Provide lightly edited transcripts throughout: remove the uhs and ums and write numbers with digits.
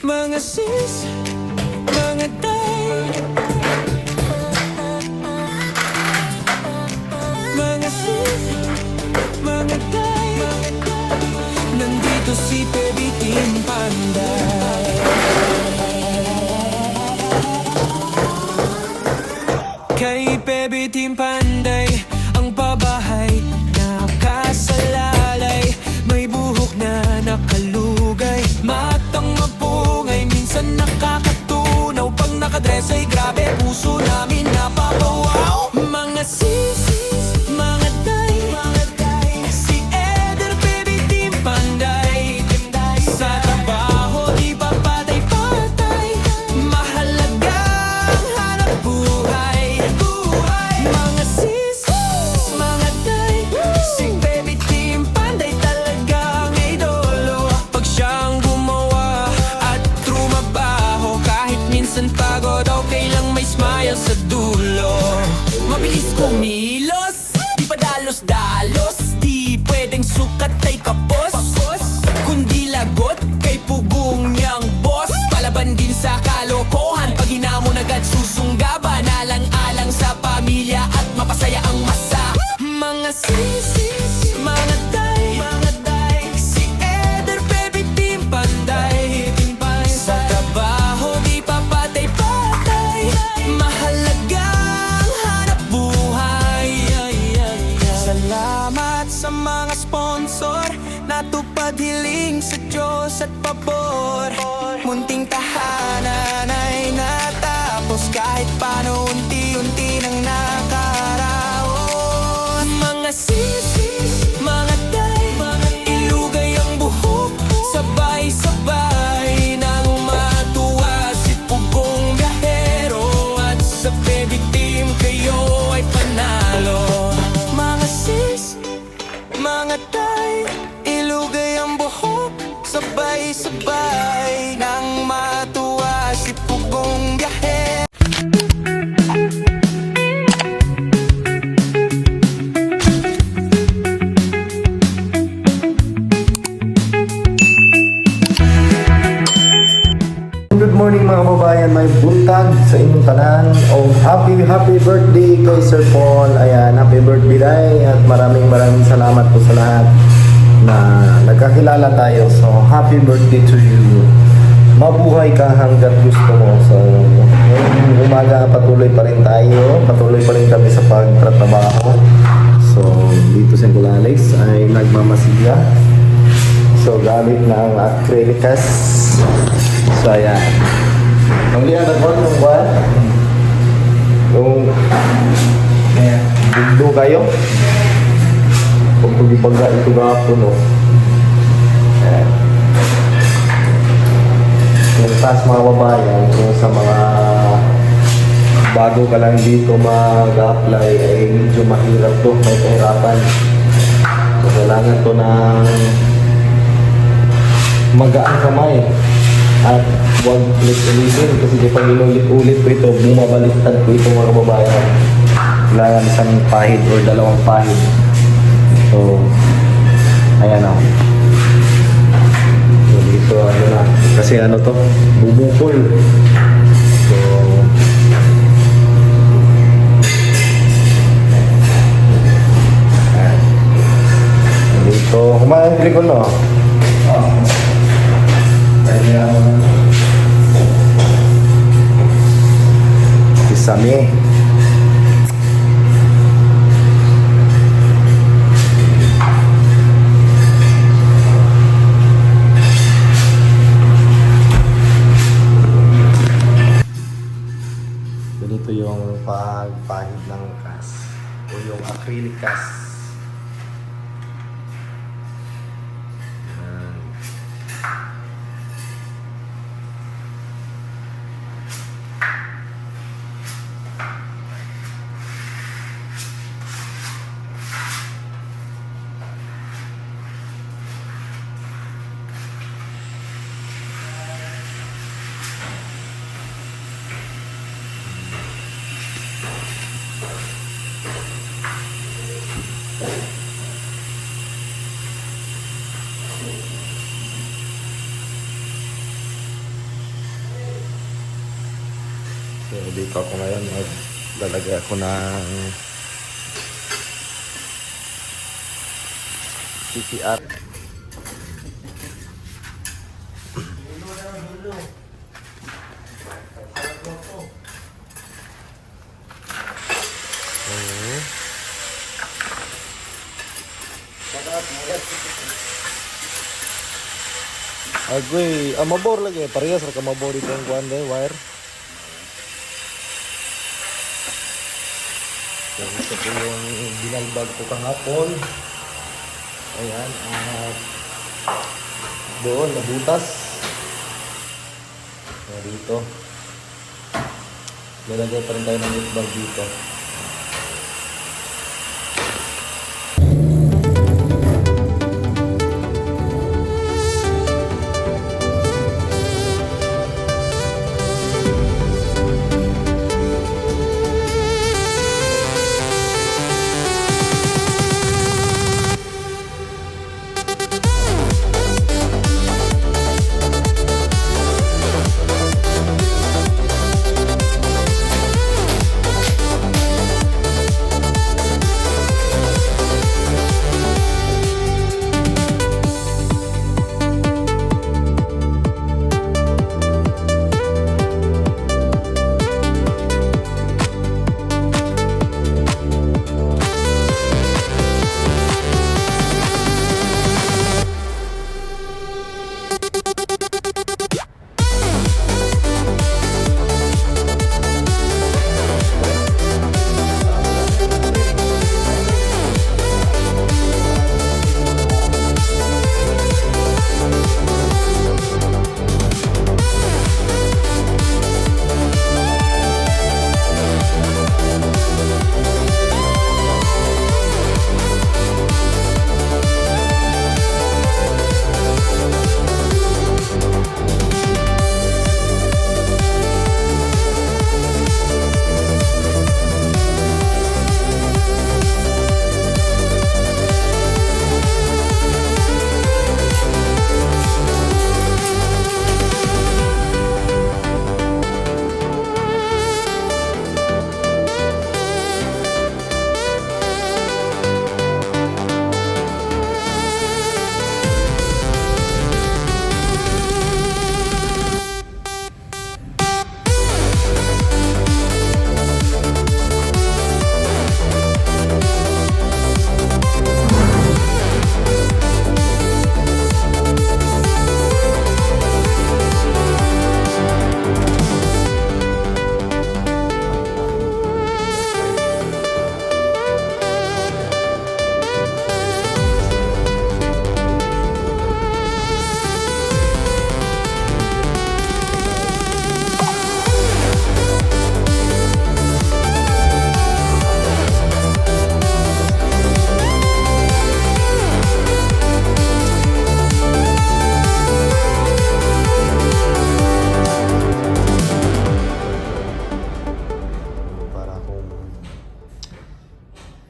Mga sis, mga day, mga sis, mga day, nandito si Baby Team Panday. Kay Baby Team Panday, ang pabahay nakasalalay, may buhok na nakalugay, matang mapungay, minsan nakakatunaw. Pag nakadress ay grabe, puso namin napapawaw. Mga sis, mga day, si Eder, Baby Team Panday. Sa trabaho di pa patay-patay, mahalagang hanap buhay. Mga sis, mga day, si Baby Team Panday talagang idolo. Pag siyang gumawa at trumabaho, kahit minsan pagod, okay lang may smile sa dulo. Mabilis kumilos, di pa dalos-dalos, di pwedeng sukat ay kapos, kundi lagot kay pugong niyang boss. Palaban din sa kalokohan, pag hinamon agad susunggaban, alang-alang sa pamilya at mapasaya ang masa. Mga sis, mga day, si Eder, Baby Team Panday. Sa trabaho di pa patay-patay, mahalagang hanap buhay. Salamat sa mga sponsor, natupad hiling sa Diyos at pabor. Munting tahanan ay natapos, kahit paano unti-unti nang nakaraos. Mga sis, mga day, ilugay ang buhok, sabay-sabay nang matuwa si Pugong Biyahero. At sa Baby Team kayo ay panalo. Mga sis, mga day, ilugay ang buhok, sabay-sabay nang matuwa si Pugong Biyahero. Good morning mga kababayan, may buntag sa inyong tanan. Happy birthday kay Sir Paul. Ayan, happy birthday at maraming salamat po sa lahat na nagkakilala tayo. So happy birthday to you. Mabuhay ka hanggat gusto mo. So ngayong umaga patuloy pa rin tayo. Patuloy pa rin kami sa pagtratrabaho. So dito sa Alex ay nagmamasilya. So gamit ng acrylicas. So ayan. Nung liyan na po, nung buwan, nung bugdo kayo, kung pag-ipagka ito gapon, no? Ayan. Yung taas mga babayan, kung sa mga bago ka lang dito mag-apply, ay medyo mahirap to, may kahirapan. So kailangan to ng magaan kamay. At huwag ulit-ulitin kasi pag inulit-ulit po ito, bumabaliktad po ito mga kababayan. Kailangan isang pahid o dalawang pahid. So, ayan o. So, dito ano na. Kasi ano to, bubukol. So, ayan. Dito, kumain ko no? Kisame. Ganito yung pagpahid ng kas o yung acrylic kas. So, dito ako ngayon. Maglalagay ako ng CCR. Agoy, mabor lagi. Parehas ra ka mabor dito ang kuan day wire. So, ito po yung binalbag ko kahapon. Ayan, at doon nabutas. So, dito. Lalagay pa rin tayo ng nitbag dito.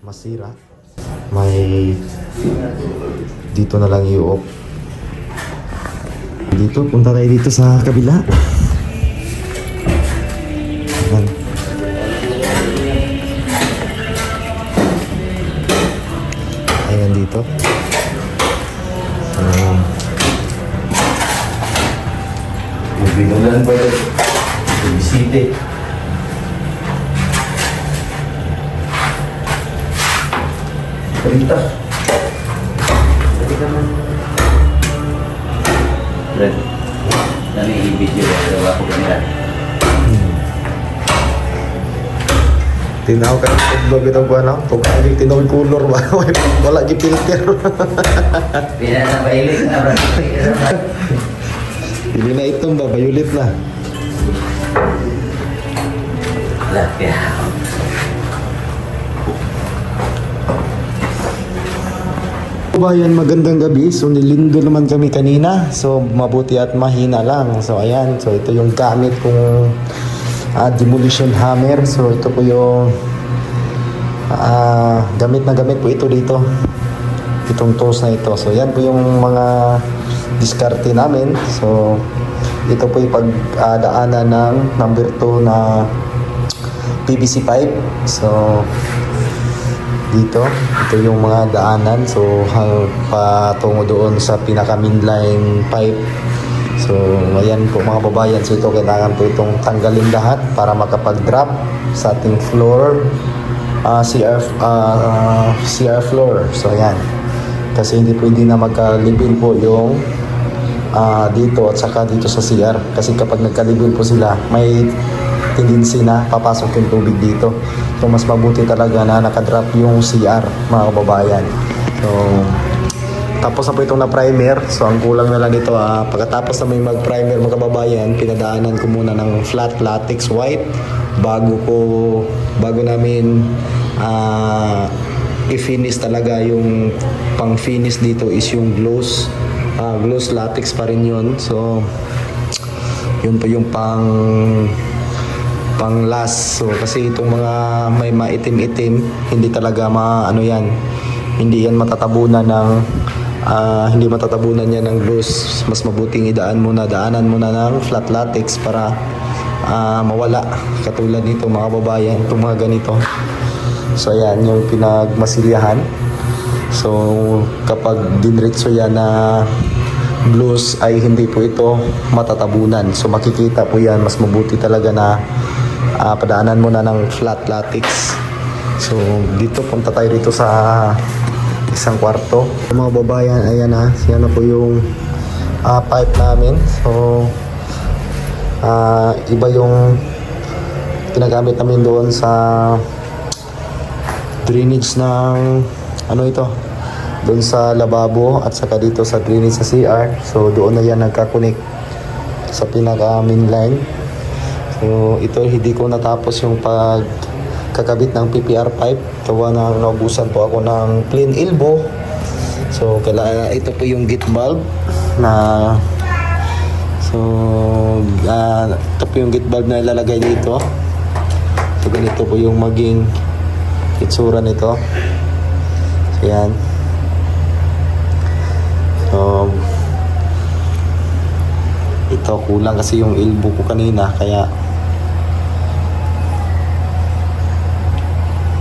Masira. May dito na lang i-off. Dito, punta tayo dito sa kabila. Ayan. Ayan dito. Binulan pa yun. Bisite. Perintah. Jadi kan Red. Dan ini video yang aku kenal. Tinaw ka ng vlog itong buwan lang. Kung kaya tinawag color ba? Wala yung filter. Tidak ada bailik na berarti. Hindi na itong ba? Violet na. Lah ya. Bayan, magandang gabi. So nilindo naman kami kanina. So mabuti at mahina lang. So ayan. So ito yung gamit kong demolition hammer. So ito po yung gamit na gamit po ito dito. Itong tools na ito. So yan po yung mga diskarte namin. So ito po yung pagdaanan ng number 2 na PVC pipe. So dito, ito yung mga daanan. So patungo doon sa pinaka mainline pipe. So ayan po mga babayan. So ito kailangan po itong tanggalin lahat para makapag-drop sa ating floor, CR floor. So ayan, kasi hindi pwede na magkalibin po yung dito at saka dito sa CR, kasi kapag nagkalibin po sila may tendency na papasok yung tubig dito. So mas mabuti talaga na nakadrop yung CR mga kababayan. So tapos na po itong na-primer. So ang kulang na lang dito, pagkatapos na may mag-primer mga kababayan, pinadaanan ko muna ng flat latex white bago namin i-finish talaga. Yung pang-finish dito is yung gloss latex pa rin yun. So yun po yung pang last. So kasi itong mga may maitim-itim, hindi talaga hindi yan matatabunan ng yan ng gloss. Mas mabuting daanan muna ng flat latex para mawala, katulad nito mga babayan, itong mga ganito. So ayan yung pinagmasilyahan. So kapag dinretso yan na gloss ay hindi po ito matatabunan. So makikita po yan, mas mabuti talaga na padaanan muna ng flat latex. So dito, punta tayo dito sa isang kwarto. Mga babayan, ayan siya na po yung pipe namin. So iba yung ginagamit namin doon sa drainage ng doon sa lababo at saka dito sa drainage sa CR. So doon na yan nagka-connect sa pinaka main line. So ito, hindi ko natapos yung pagkakabit ng PPR pipe. Tawa na naubusan po ako ng plain elbow. So ito po yung gate valve na ito po yung gate valve na ilalagay dito. So ganito po yung maging itsura nito. So yan. So ito, kulang kasi yung elbow ko kanina, kaya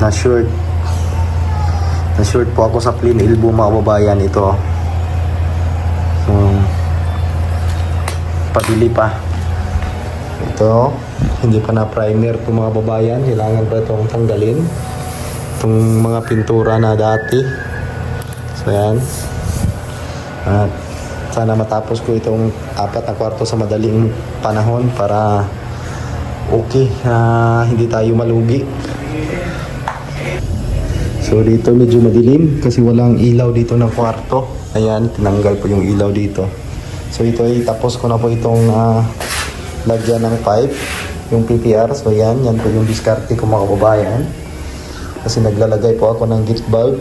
na short po ako sa plain elbow mga babayan. Ito, so pabili pa ito, hindi pa na primer itong mga babayan. Kailangan pa itong tanggalin, itong mga pintura na dati. So yan, at sana matapos ko itong 4 na kwarto sa madaling panahon para okay, hindi tayo malugi. So dito medyo madilim kasi walang ilaw dito ng kwarto. Ayan, tinanggal po yung ilaw dito. So ito ay tapos ko na po itong lagyan ng pipe, yung PPR. So yan po yung diskarte ko mga kababayan, kasi naglalagay po ako ng gate valve.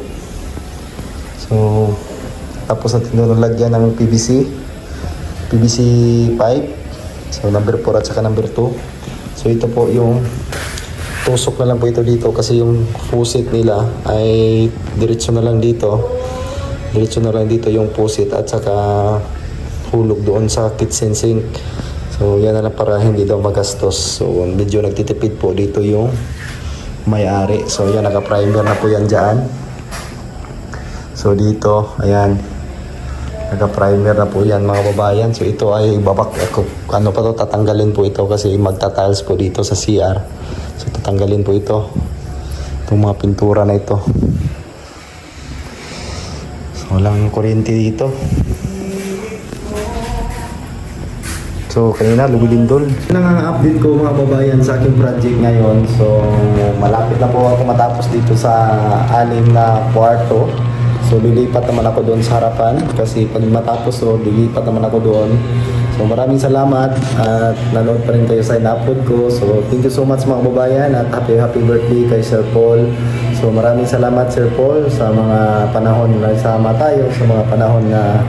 So tapos natin lagyan ng PVC pipe. So number 4 at saka number 2. So ito po yung tusok na lang po ito dito, kasi yung faucet nila ay diretso na lang dito yung faucet at saka hulog doon sa kitchen sink. So yan na lang para hindi daw magastos. So medyo nagtitipid po dito yung may-ari. So yan, naka-primer na po yan dyan. So dito, ayan, naka-primer na po yan mga babayan. So ito ay tatanggalin po ito kasi magta-tiles po dito sa CR. So tatanggalin po ito, itong mga pintura na ito. So walang kuryente dito. So kanina lumilindol. Yan ang update ko mga babayan sa aking project ngayon. So malapit na po ako matapos dito sa 6 na kwarto. So lilipat naman ako doon sa harapan, kasi pag matapos lilipat naman ako doon. So maraming salamat at nanood pa rin kayo sa in-upload ko. So thank you so much mga babayan at happy birthday kay Sir Paul. So maraming salamat Sir Paul sa mga panahon na sama tayo, sa mga panahon na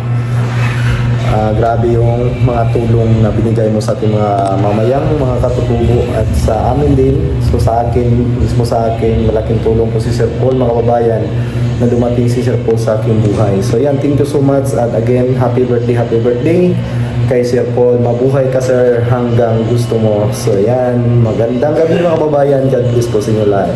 grabe yung mga tulong na binigay mo sa ating mga mamayang mga katutubo at sa amin din. So sa akin, mismo sa akin, malaking tulong po si Sir Paul mga kababayan, na dumating si Sir Paul sa aking buhay. So yan, thank you so much at again, happy birthday kay Sir Paul. Mabuhay ka sir hanggang gusto mo. So yan, magandang gabi mga kababayan. God bless po sa inyo lahat.